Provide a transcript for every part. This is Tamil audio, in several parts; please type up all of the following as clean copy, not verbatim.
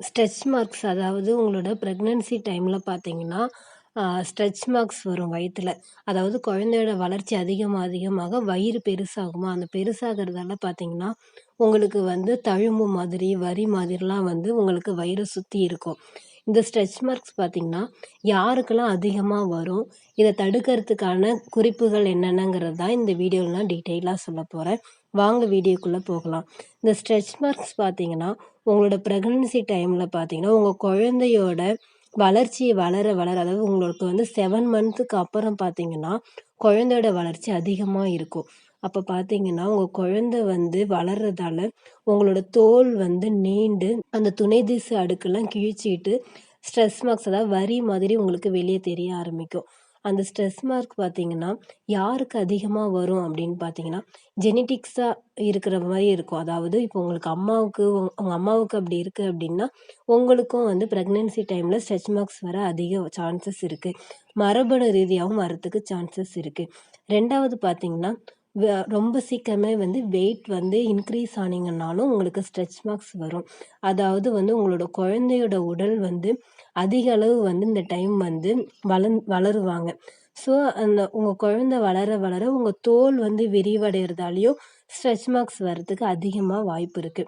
ஸ்ட்ரெச் மார்க்ஸ் அதாவது உங்களோட ப்ரெக்னன்சி டைமில் பார்த்தீங்கன்னா, ஸ்ட்ரெச் மார்க்ஸ் வரும் வயித்துல. அதாவது குழந்தையோட வளர்ச்சி அதிகமாக வயிறு பெருசாகுமா, அந்த பெருசாகிறதால பார்த்தீங்கன்னா, உங்களுக்கு வந்து தழும்பு மாதிரி, வரி மாதிரிலாம் வந்து உங்களுக்கு வயிற சுத்தி இருக்கும். இந்த ஸ்ட்ரெச் மார்க்ஸ் பார்த்தீங்கன்னா, யாருக்கெல்லாம் அதிகமா வரும்? இத தடுக்கிறதுக்கான குறிப்புகள் என்னென்னங்கிறது தான் இந்த வீடியோல நான் டீட்டெயிலா சொல்லப் போறேன். வாங்க வீடியோக்குள்ள போகலாம். இந்த ஸ்ட்ரெச் மார்க்ஸ் பார்த்தீங்கன்னா, உங்களோட பிரெக்னன்சி டைம்ல பார்த்தீங்கன்னா, உங்க குழந்தையோட வளர்ச்சி வளர, அதாவது உங்களுக்கு வந்து 7 மந்த்துக்கு அப்புறம் பார்த்தீங்கன்னா, குழந்தையோட வளர்ச்சி அதிகமா இருக்கும். அப்ப பார்த்தீங்கன்னா, உங்க குழந்தை வந்து வளர்றதால, உங்களோட தோல் வந்து நீண்டு, அந்த துணை திசு அடுக்கெல்லாம் கிழிச்சிட்டு, ஸ்ட்ரெஸ் மார்க்ஸ் அதாவது வரி மாதிரி உங்களுக்கு வெளிய தெரிய ஆரம்பிக்கும். அந்த ஸ்ட்ரெஸ் மார்க் பார்த்தீங்கன்னா, யாருக்கு அதிகமா வரும் அப்படின்னு பார்த்தீங்கன்னா, ஜெனடிக்ஸா இருக்கிற மாரி இருக்கும். அதாவது இப்போ உங்களுக்கு அம்மாவுக்கு உங்க அம்மாவுக்கு அப்படி இருக்கு அப்படின்னா, உங்களுக்கும் வந்து பிரெக்னன்சி டைம்ல ஸ்ட்ரெச் மார்க்ஸ் வர அதிக சான்சஸ் இருக்கு. மரபணு ரீதியாவும் வரதுக்கு சான்சஸ் இருக்கு. 2வது பார்த்தீங்கன்னா, ரொம்ப சீக்கிரமே வந்து வெயிட் வந்து இன்க்ரீஸ் ஆனீங்கன்னாலும் உங்களுக்கு ஸ்ட்ரெச் மார்க்ஸ் வரும். அதாவது வந்து உங்களோட குழந்தையோட உடல் வந்து அதிக அளவு வந்து இந்த டைம் வந்து வளருவாங்க. ஸோ, அந்த உங்க குழந்தை வளர உங்க தோல் வந்து விரிவடைறதாலயும் ஸ்ட்ரெச் மார்க்ஸ் வரதுக்கு அதிகமா வாய்ப்பு இருக்கு.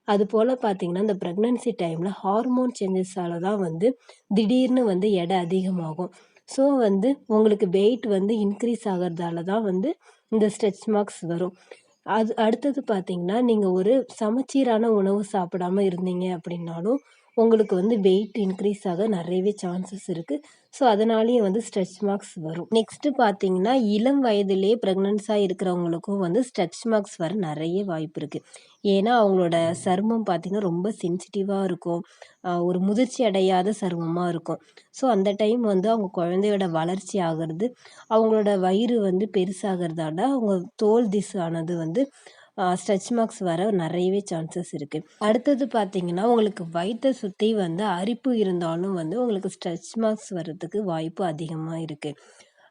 அதுபோல பார்த்தீங்கன்னா, இந்த பிரெக்னன்சி டைம்ல ஹார்மோன் சேஞ்சஸால தான் வந்து திடீர்னு வந்து எடை அதிகமாகும். ஸோ, வந்து உங்களுக்கு வெயிட் வந்து இன்க்ரீஸ் ஆகறதால தான் வந்து இந்த ஸ்ட்ரெச் மார்க்ஸ் வரும். அது அடுத்தது பார்த்தீங்கன்னா, நீங்க ஒரு சமச்சீரான உணவு சாப்பிடாம இருந்தீங்க அப்படின்னாலும், உங்களுக்கு வந்து வெயிட் இன்க்ரீஸ் ஆக நெறையவே சான்சஸ் இருக்கு. ஸோ, அதனாலேயே வந்து ஸ்ட்ரெச் மார்க்ஸ் வரும். நெக்ஸ்ட்டு பார்த்தீங்கன்னா, இளம் வயதிலேயே பிரெக்னன்ஸா இருக்கிறவங்களுக்கும் வந்து ஸ்ட்ரெச் மார்க்ஸ் வர நெறைய வாய்ப்பு இருக்கு. ஏன்னா, அவங்களோட சருமம் பார்த்தீங்கன்னா, ரொம்ப சென்சிட்டிவா இருக்கும். ஒரு முதிர்ச்சி அடையாத சருமமா இருக்கும். ஸோ, அந்த டைம் வந்து அவங்க குழந்தையோட வளர்ச்சி ஆகுறது, அவங்களோட வயிறு வந்து பெருசாகிறதால, அவங்க தோல் திசு ஆனது வந்து ஸ்ட்ரெச் மார்க்ஸ் வர நெறையவே சான்சஸ் இருக்கு. அடுத்தது பார்த்தீங்கன்னா, உங்களுக்கு வயித்த சுத்தி வந்து அரிப்பு இருந்தாலும் வந்து உங்களுக்கு ஸ்ட்ரெச் மார்க்ஸ் வர்றதுக்கு வாய்ப்பு அதிகமா இருக்கு.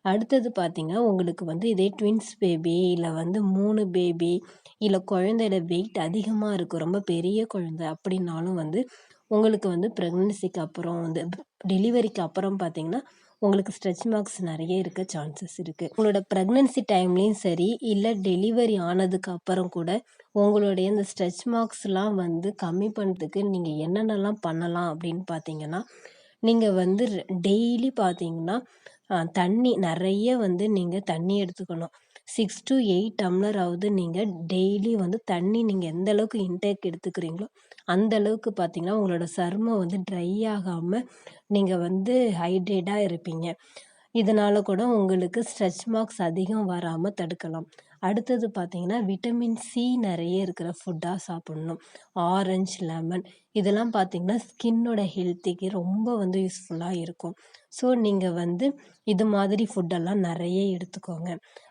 அடுத்தது பார்த்தீங்கன்னா, உங்களுக்கு வந்து இதே ட்வின்ஸ் பேபி இல்ல வந்து 3 பேபி இல்ல குழந்தையோட வெயிட் அதிகமா இருக்கு. ரொம்ப பெரிய குழந்தை அப்படின்னாலும் வந்து உங்களுக்கு வந்து பிரெக்னன்சிக்கு அப்புறம் வந்து டெலிவரிக்கு அப்புறம் பார்த்தீங்கன்னா, உங்களுக்கு ஸ்ட்ரெச் மார்க்ஸ் நெறைய இருக்க சான்சஸ் இருக்கு. உங்களோட பிரெக்னன்சி டைம்லயும் சரி, இல்ல டெலிவரி ஆனதுக்கு அப்புறம் கூட உங்களுடைய இந்த ஸ்ட்ரெச் மார்க்ஸ்லாம் வந்து கம்மி பண்றதுக்கு நீங்க என்னென்னலாம் பண்ணலாம் அப்படின்னு பார்த்தீங்கன்னா, நீங்க வந்து டெய்லி பார்த்தீங்கன்னா, தண்ணி நெறைய வந்து நீங்க தண்ணி எடுத்துக்கணும். 6 டூ 8 டம்ளராவது நீங்க டெய்லி வந்து தண்ணி நீங்க எந்த அளவுக்கு இன்டேக் எடுத்துக்கிறீங்களோ, அந்த அளவுக்கு பார்த்தீங்கன்னா, உங்களோட சருமம் வந்து ட்ரை ஆகாம நீங்க வந்து ஹைட்ரேட்டா இருப்பீங்க. இதனால கூட உங்களுக்கு ஸ்ட்ரெச் மார்க்ஸ் அதிகம் வராம தடுக்கலாம். அடுத்தது பார்த்தீங்கன்னா, விட்டமின் சி நெறைய இருக்கிற ஃபுட்டா சாப்பிடணும். ஆரஞ்சு, லெமன் இதெல்லாம் பார்த்தீங்கன்னா, ஸ்கின்னோட ஹெல்த்திக்கு ரொம்ப வந்து யூஸ்ஃபுல்லா இருக்கும். ஸோ, நீங்க வந்து இது மாதிரி ஃபுட்டெல்லாம் நெறைய எடுத்துக்கோங்க.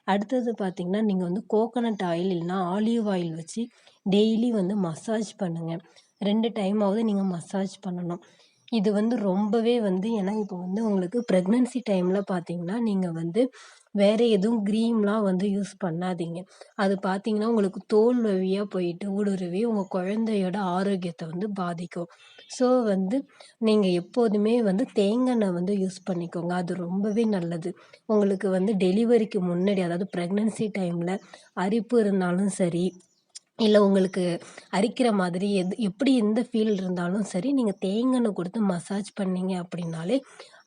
அடுத்தது பார்த்தீங்கன்னா, நீங்க வந்து கோகனட் ஆயில் இல்லன்னா ஆலிவ் ஆயில் வச்சு டெய்லி வந்து மசாஜ் பண்ணுங்க. 2 டைமாவது நீங்க மசாஜ் பண்ணணும். இது வந்து ரொம்பவே வந்து ஏன்னா இப்போ வந்து உங்களுக்கு பிரெக்னன்சி டைம்ல பார்த்தீங்கன்னா, நீங்க வந்து வேற எதுவும் கிரீம்லாம் வந்து யூஸ் பண்ணாதீங்க. அது பார்த்தீங்கன்னா, உங்களுக்கு தோல் வழியா போயிட்டு ஊடுருவி உங்க குழந்தையோட ஆரோக்கியத்த வந்து பாதிக்கும். ஸோ வந்து நீங்க எப்போதுமே வந்து தேங்காய் எண்ணெய் வந்து யூஸ் பண்ணிக்கோங்க. அது ரொம்பவே நல்லது. உங்களுக்கு வந்து டெலிவரிக்கு முன்னாடி அதாவது பிரெக்னன்சி டைம்ல அரிப்பு இருந்தாலும் சரி, இல்ல உங்களுக்கு அரிக்கிற மாதிரி எப்படி எந்த ஃபீல் இருந்தாலும் சரி, நீங்க தேங்காய் எண்ணெய் குடுத்து மசாஜ் பண்ணீங்க அப்படின்னாலே,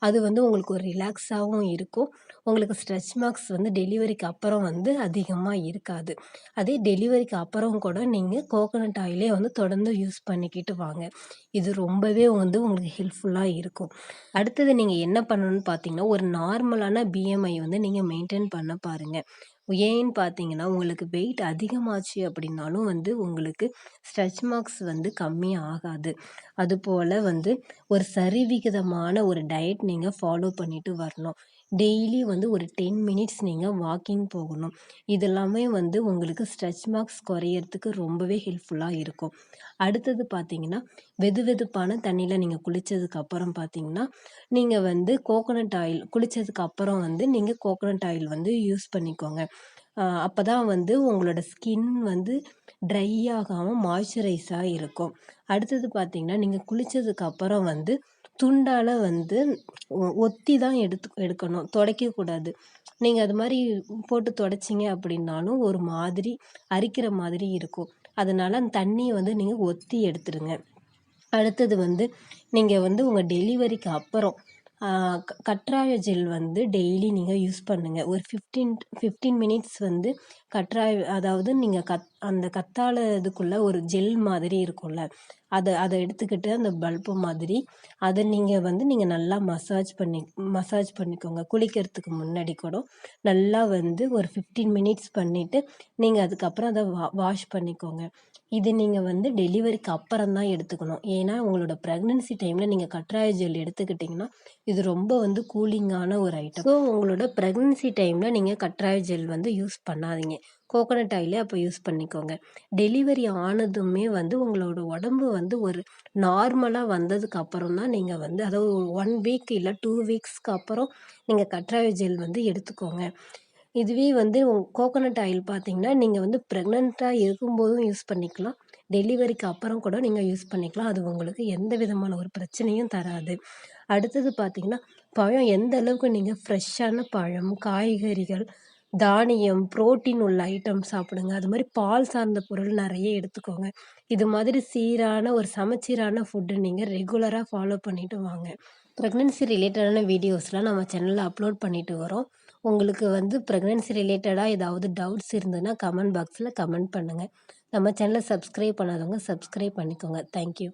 அது வந்து உங்களுக்கு ஒரு ரிலாக்ஸாவும் இருக்கும். உங்களுக்கு ஸ்ட்ரெச் மார்க்ஸ் வந்து டெலிவரிக்கு அப்புறம் வந்து அதிகமா இருக்காது. அதே டெலிவரிக்கு அப்புறம் கூட நீங்க கோகனட் ஆயிலே வந்து தொடர்ந்து யூஸ் பண்ணிக்கிட்டு வாங்க. இது ரொம்பவே வந்து உங்களுக்கு ஹெல்ப்ஃபுல்லா இருக்கும். அடுத்தது நீங்க என்ன பண்ணணும்னு பார்த்தீங்கன்னா, ஒரு நார்மலான பிஎம்ஐ வந்து நீங்க மெயின்டெயின் பண்ண பாருங்க. ஏன்னு பார்த்தீங்கன்னா, உங்களுக்கு வெயிட் அதிகமாச்சு அப்படின்னாலும் வந்து உங்களுக்கு ஸ்ட்ரெச் மார்க்ஸ் வந்து கம்மி ஆகாது. அதுபோல வந்து ஒரு சரிவிகிதமான ஒரு டயட் நீங்க ஃபாலோ பண்ணிட்டு வரணும். டெய்லி வந்து ஒரு 10 மினிட்ஸ் நீங்க வாக்கிங் போகணும். இதெல்லாமே வந்து உங்களுக்கு ஸ்ட்ரெச் மார்க்ஸ் குறையறதுக்கு ரொம்பவே ஹெல்ப்ஃபுல்லா இருக்கும். அடுத்தது பார்த்தீங்கன்னா, வெதுவெதுப்பான தண்ணீல நீங்க குளிச்சதுக்கு அப்புறம் பார்த்தீங்கன்னா, நீங்க வந்து கோகனட் ஆயில் குளிச்சதுக்கு அப்புறம் வந்து நீங்க கோகனட் ஆயில் வந்து யூஸ் பண்ணிக்கோங்க. அப்பதான் வந்து உங்களோட ஸ்கின் வந்து ட்ரை ஆகாமல் மாய்ஸ்சரைஸாக இருக்கும். அடுத்தது பார்த்தீங்கன்னா, நீங்கள் குளித்ததுக்கப்புறம் வந்து துண்டால் வந்து ஒத்தி தான் எடுக்கணும், துடைக்கக்கூடாது. நீங்கள் அது மாதிரி போட்டு துடைச்சிங்க அப்படின்னாலும் ஒரு மாதிரி அரிக்கிற மாதிரி இருக்கும். அதனால அந்த தண்ணியை வந்து நீங்கள் ஒத்தி எடுத்துடுங்க. அடுத்தது வந்து நீங்கள் வந்து உங்கள் டெலிவரிக்கு அப்புறம் கற்றாழை ஜெல் வந்து டெய்லி நீங்கள் யூஸ் பண்ணுங்கள். ஒரு 15 மினிட்ஸ் வந்து கற்றாழை, அதாவது நீங்கள் அந்த கத்தாழை இதுக்குள்ளே ஒரு ஜெல் மாதிரி இருக்கும்ல, அதை எடுத்துக்கிட்டு அந்த பல்பு மாதிரி அதை நீங்கள் நல்லா மசாஜ் பண்ணிக்கோங்க. குளிக்கிறதுக்கு முன்னாடி கூட நல்லா வந்து ஒரு 15 மினிட்ஸ் பண்ணிவிட்டு நீங்கள் அதுக்கப்புறம் அதை வாஷ் பண்ணிக்கோங்க. இது நீங்கள் வந்து டெலிவரிக்கு அப்புறம் தான் எடுத்துக்கணும். ஏன்னா உங்களோட ப்ரெக்னன்சி டைமில் நீங்கள் கற்றாழை ஜெல் எடுத்துக்கிட்டிங்கன்னா இது ரொம்ப வந்து கூலிங்கான ஒரு ஐட்டம். ஸோ உங்களோட ப்ரெக்னன்சி டைமில் நீங்கள் கற்றாழை ஜெல் வந்து யூஸ் பண்ணாதீங்க. கோகோனட் ஆயிலே அப்போ யூஸ் பண்ணிக்கோங்க. டெலிவரி ஆனதுமே வந்து உங்களோட உடம்பு வந்து ஒரு நார்மலாக வந்ததுக்கு அப்புறம் தான் நீங்கள் வந்து, அதாவது 1 வீக் இல்லை 2 வீக்ஸ்க்கு அப்புறம் நீங்கள் கற்றாழை ஜெல் வந்து எடுத்துக்கோங்க. இதுவே வந்து கோகோனட் ஆயில் பார்த்தீங்கன்னா, நீங்கள் வந்து ப்ரெக்னென்ட்டாக இருக்கும்போதும் யூஸ் பண்ணிக்கலாம். டெலிவரிக்கு அப்புறம் கூட நீங்கள் யூஸ் பண்ணிக்கலாம். அது உங்களுக்கு எந்த விதமான ஒரு பிரச்சனையும் தராது. அடுத்தது பார்த்தீங்கன்னா, பழம் எந்த அளவுக்கு நீங்கள் ஃப்ரெஷ்ஷான பழம், காய்கறிகள், தானியம், புரோட்டீன் உள்ள ஐட்டம் சாப்பிடுங்க. அது மாதிரி பால் சார்ந்த பொருள் நிறைய எடுத்துக்கோங்க. இது மாதிரி சீரான ஒரு சமச்சீரான ஃபுட்டு நீங்கள் ரெகுலராக ஃபாலோ பண்ணிட்டு வாங்க. ப்ரெக்னன்சி ரிலேட்டடான வீடியோஸ்லாம் நம்ம சேனலில் அப்லோட் பண்ணிட்டு வரோம். உங்களுக்கு வந்து ப்ரெக்னன்சி ரிலேட்டடாக ஏதாவது டவுட்ஸ் இருந்ததுன்னா கமெண்ட் பாக்ஸில் கமெண்ட் பண்ணுங்கள். நம்ம சேனலை சப்ஸ்கிரைப் பண்ணாதவங்க சப்ஸ்கிரைப் பண்ணிக்கோங்க. தேங்க்யூ.